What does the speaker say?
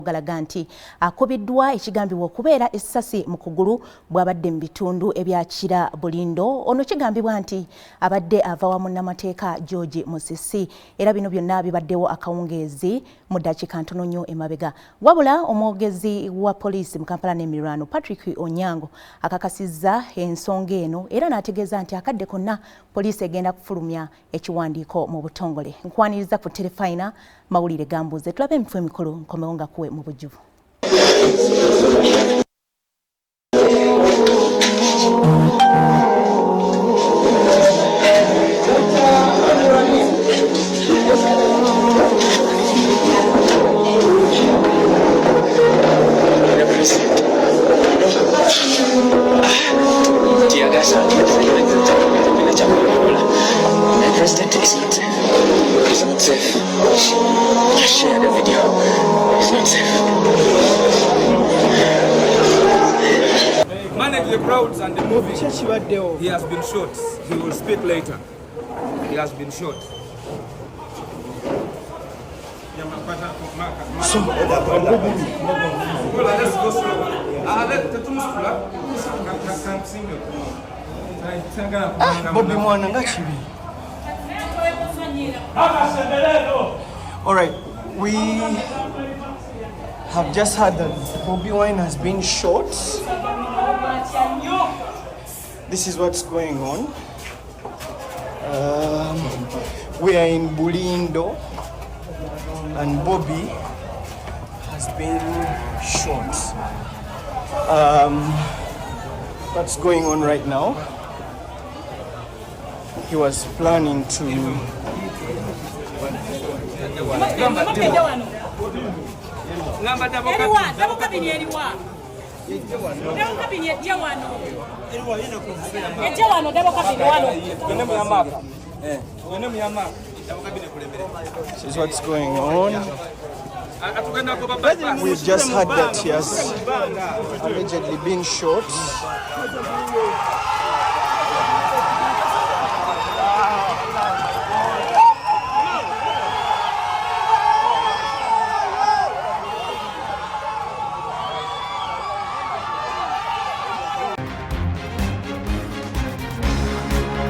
galaga nti akubiddwa ekigambibwa okubeera Essasi mu Kugulu bw'abadde mu bitundu ebyakira Bulindo. Ono kigambibwa nti abadde ava wa munnamateeka George Musisi era bino byonna bibaddewo akawungeezi mu ddakiika ntono nnyo emabega. Wabula omwogezi wa poliisi mu Kampala n'emiriraano Patrick Onyango akakasizza ensonga eno era n'ategeeza nti akadde konna poliisi egenda kufulumya ekiwandiiko mu butongole. Nkwaniriza ku Terefayina mawulire Gambuuze tulabe emifo emikulu nkomewo nga kuwe mu bujjuvu. Share the video. It's not safe. Manage the crowds and the movie. He has been shot. He will speak later. He has been shot. Let's go slow. All right, we have just heard that Bobi Wine has been shot. This is what's going on. We are in Bulindo and Bobby has been shot. What's going on right now? He was planning to This is what's going on. We've just heard that he has allegedly been shot.